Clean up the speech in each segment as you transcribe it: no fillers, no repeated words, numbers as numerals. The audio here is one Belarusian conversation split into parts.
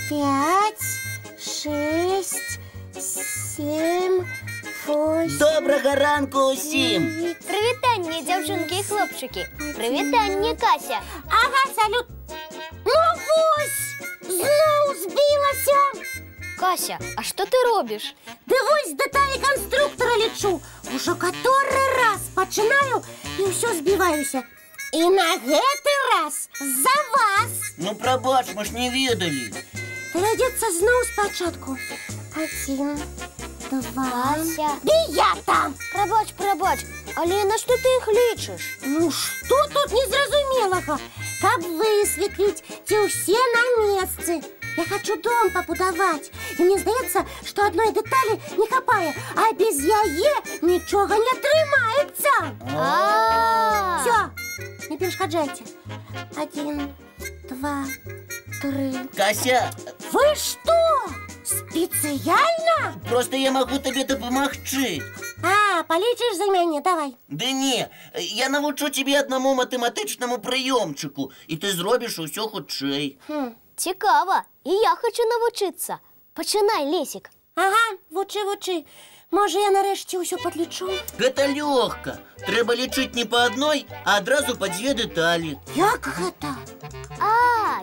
5, 6, 7, 8. Доброго ранку усім! Привітання, дівчинки і хлопчики. Привітання, Кася. Ага, салют. Ну ось, знов збилася. Кася, а що ти робиш? Дивись, деталі конструктора лічу. Уже котрий раз починаю і все збиваюся. І на гэтый раз за вас. Ну пробач, мы ж не ведали. Придеться знов спочатку. 1, 2. Кася. І я там. Пробач, але на що ти їх лічиш? Ну що тут незрозумілого? Каб висвітлить, ці всі на місці. Я хочу дом побудувати. І мені здається, що одної деталі не хапає, а без яє нічого не тримається. Все, не перешкоджайте. 1, 2, 3. Кася, Ви що? Спеціально? просто я можу тобі допомогти. А, полічиш за мене, давай. Да ні, я навчу тебе одному математичному прийомчику, і ти зробиш усе хутчей. Цікаво, і я хочу навчитися. Починай, Лесик. Ага, вучи. Може, я нарешті усе підлічу? Гэта легко. Треба лічити не по одной, а одразу по 2 деталі. Як гэта? А,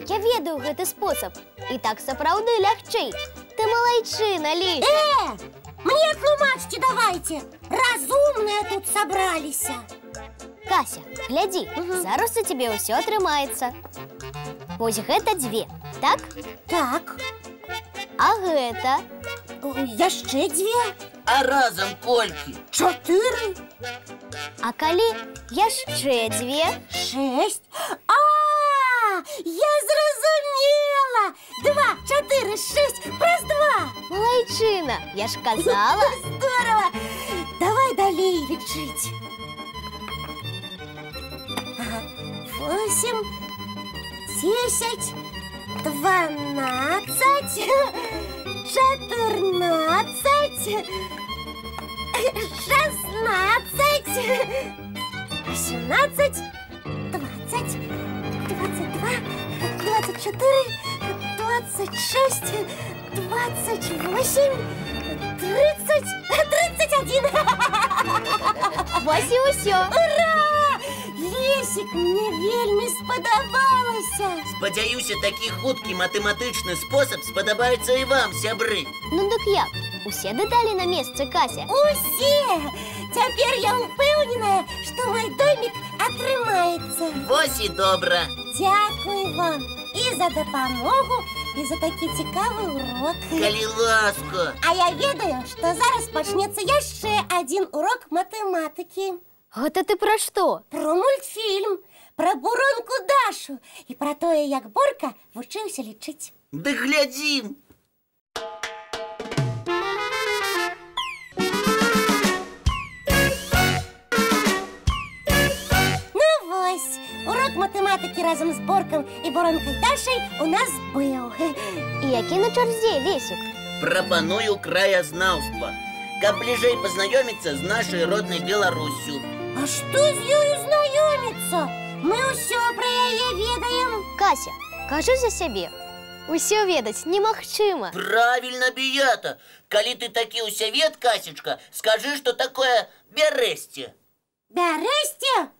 я ведаю гэты спосаб. І так сапраўды лягчэй. Ты малайчына, Лесик. Мне тлумачьте давайте. Разумные тут собрались. Кася, гляди, зараз у тебе ўсё атрымаецца. Вось гэта 2, так? Так, А гэта? яшчэ 2. А разом колькі? 4, А калі яшчэ 2? 6. Я зразумела. 2, 4, 6 плюс 2. Малайчына, я ж казала. Здорово. Давай далей лічить. 8, 10, 12, 14, 16, 18, 20, 22, 24, 26, 28, 30, 31. Вось і ўсё. Ура! Лесик, мне вельмі сподобалося. Спадзяюся, такі хуткі матэматычны спосаб спадабаецца і вам, сябры. Ну дык як? Усе дэталі на месцы, Кася? Усе! Цяпер я упэўненая, што мой домик атрымаецца. Вось і добра. Дзякуй вам і за дапамогу, і за такі цікавы урок. Калі ласка. А я ведаю, што зараз пачнецца яшчэ адзін урок матэматыкі. Гэта ты пра што? Про мультфільм, пра буронку Дашу і пра тое, як Борка вучыўся лічыць. Да глядзім. Ну вось, урок матэматыкі разам з Боркам і буронкай Дашай у нас быў. І які на чарзе, Лесик? Прапаную краязнаўства, каб бліжэй пазнаёміцца з нашай роднай Беларуссю. А што з ёю знаёміцца? Мы ўсё пра яе ведаем. Кася, кажы за сябе. Усё ведаць немагчыма. Правильно, Беята. Калі ты такі ўсявед, Касечка, скажы, што такое бярэсце. Бярэсце?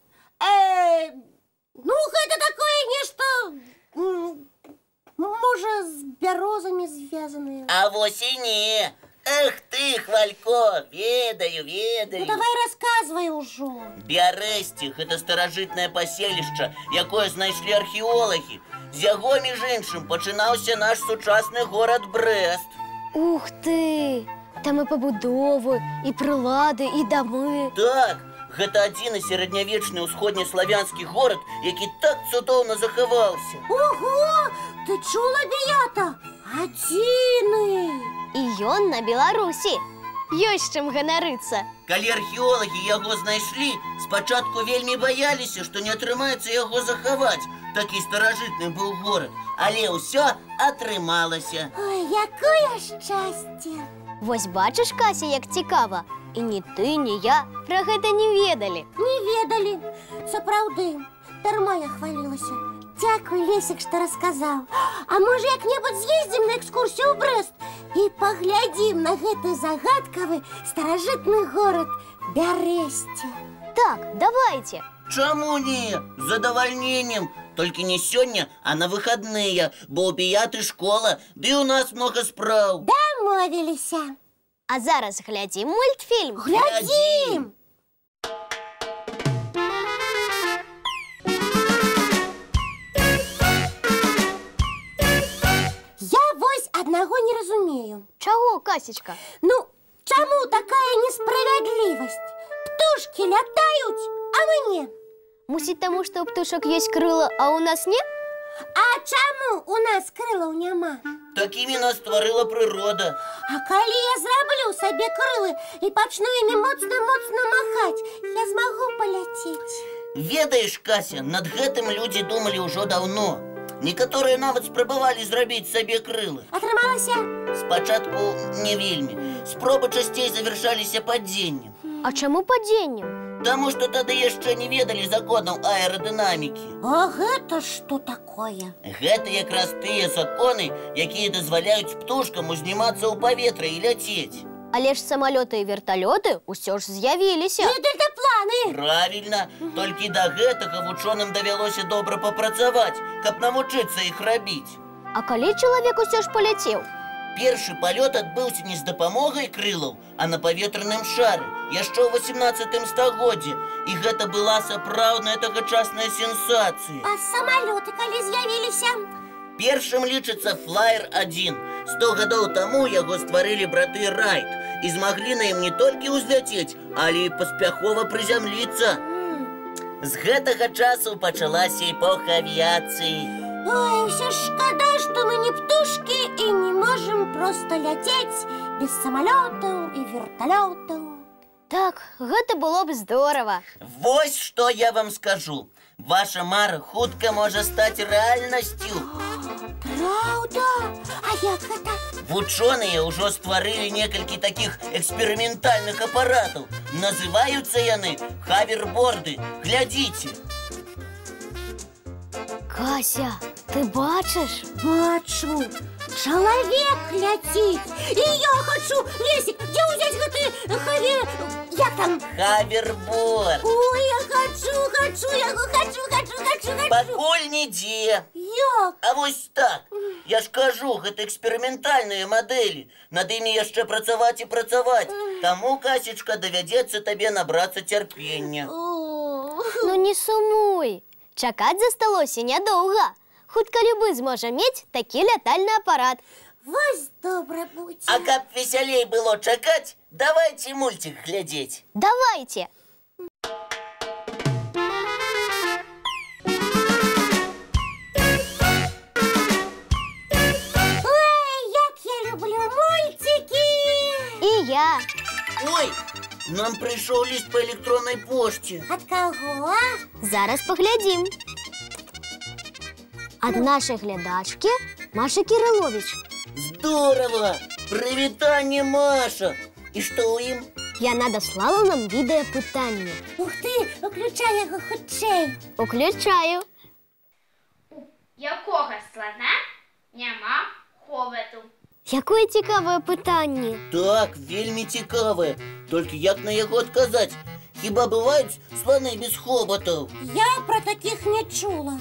Ну, гэта такое нешта, можа, з бярозамі звязанае. А вось і не. Эх ты, Хвалько, ведаю. Ну, давай расказвай ужо. Бярэсце – гэта старажытнае паселішча, якое знайшлі археолагі. З яго, між іншым, пачынаўся наш сучасны горад Брэст. Ух ты! Там і пабудовы, і прылады, і дамы. Так, гэта адзіны сярэднявечны ўсходнеславянскі горад, які так цудоўна захаваўся. Ого! Ты чула, Беята? Адзіны! І ён на Беларусі. Ёсць чым ганарыцца. Калі археолагі яго знайшлі, спачатку вельмі баяліся, што не атрымаецца яго захаваць. Такі старажытны быў горад, але ўсё атрымалася. Ой, якое шчасце! Вось бачыш, Кася, як цікава. І ні ты, ні я пра гэта не ведалі. Не ведалі. Сапраўды, дарма я хвалілася. Дякую, Лесик, што расказаў. А можа, як-небудзь з'ездзім на экскурсію ў Брэст і паглядзім на гэты загадкавы старажытны горад Бярэсце. Так, давайте. Чаму не? З задавальненнем. Толькі не сёння, а на выходныя, бо ў 5 школа, ды ў нас много спраў. Дамовіліся. А зараз глядзім мультфільм. Глядзім! Я вось аднаго не разумею. Чаго, Касечка? Ну, чаму такая несправядлівасць? Птушкі лятаюць, а мы не. Мусіць таму, што у птушак ёсць крыла, а ў нас не? А чаму у нас крылаў няма? Такімі нас стварыла прырода. А калі я зраблю сабе крылы і пачну імі моцна-моцна махаць, я змагу паляцець. Ведаеш, Кася, над гэтым людзі думалі ўжо даўно. Некаторыя нават спрабавалі зрабіць сабе крылы. Атрымалася? Спачатку не вельмі. Спробы часцей завяршаліся падзеннем. А чаму падзеннем? Таму што тады яшчэ не ведалі законаў аэрадынамікі. А гэта што такое? Гэта якраз тыя законы, якія дазваляюць птушкам узнімацца ў паветра і ляцець. Але ж самалёты і верталёты ўсё ж з'явіліся. І дельтапланы! Правільна, толькі да гэтага вучоным давялося добра папрацаваць, каб навучыцца іх рабіць. А калі чалавек усё ж паляцеў? Першы палёт адбыўся не з дапамогай крылаў, а на паветраным шары, яшчэ ў 18 стагоддзі. І гэта была сапраўдная тагачасная сенсацыя. А самалёты калі з'явіліся? Першым лічыцца Флаер-1. 100 гадоў таму яго стварылі браты Райт і змаглі на ім не толькі ўзляцець, але і паспяхова прызямліцца. З гэтага часу пачалася эпоха авіяцыі. Ой, ўсё ж шкада, што мы не птушкі і не можам проста ляцець без самалётаў і верталётаў. Так, гэта было б здорава. Вось што я вам скажу. Ваша мара хутка можа стаць рэальнасцю. Праўда? А як гэта? Вучоныя ўжо стварылі некалькі такіх эксперыментальных апаратаў. Называюцца яны хаверборды. Глядзіце. Кася, ты бачыш? Бачу, чалавек ляціць. І я хачу, Лесік, дзе ўзяць гэты хавер... Як там? Хаверборд. Ой, я хачу яго, хачу. Пакуль нідзе. Як? А вось так. Я ж кажу, гэта эксперыментальныя мадэлі. Над імі яшчэ працаваць і працаваць. Таму, Касечка, давядзецца табе набрацца цярпення. Ну не сумуй. Чакаць засталося нядоўга. Хутка любы зможа мець такі лятальны апарат. Вось добра будзе. А каб весялей было чакаць, давайце мульцік глядзець. Давайте. Ой, як я люблю мультики! І я. Ой, нам прыйшоў ліст па электроннай пошце. Ад каго? Зараз паглядзім. Ад нашай глядачкі Машы Кірыловіч. Здорово! Прывітанне, Маша! І што ў ім? Яна даслала нам відэапытанне. Ух ты, уключай яго хутчэй. Уключаю. Якога слона няма хобату? Якое цікавае пытанне. Так, вельмі цікавае. Толькі як на яго адказаць? Хіба бываюць слоны без хоботаў? Я пра такіх не чула.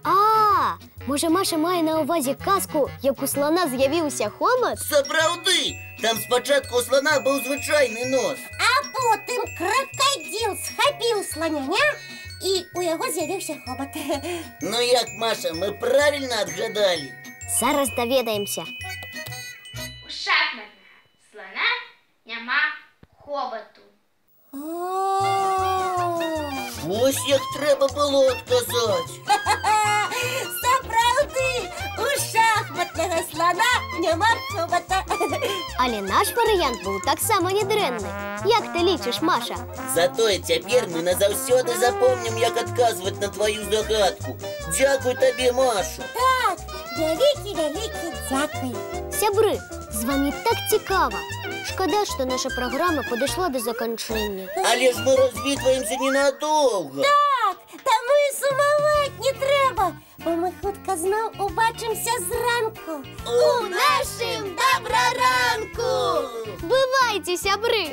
А, можа, Маша мае на ўвазе казку, як у слона з'явіўся хобат? Сапраўды! Там спачатку у слона быў звычайны нос. А потым кракадзіл схапіў сланяня, і у яго з'явіўся хобат. Ну як, Маша, мы правільна адгадалі? Зараз даведаемся. У шахматнага слона няма хобату. Вось як трэба было адказаць. Сапраўды, у шахматнага слона няма хобата. Але наш варыянт быў таксама недрэнны. Як ты лічыш, Маша? Затое цяпер мы назаўсёды запомнім, як адказваць на тваю загадку. Дзякуй табе, Маша. Так, вялікі дзякуй. Сябры, з вамі так цікава. Шкада, што наша праграма падышла да заканчэння. Але ж мы развітваемся ненадоўга. Так, таму і сумаваць не трэба. бо мы хутка зноў убачымся зранку. У нашым добраранку! Бывайте, сябры!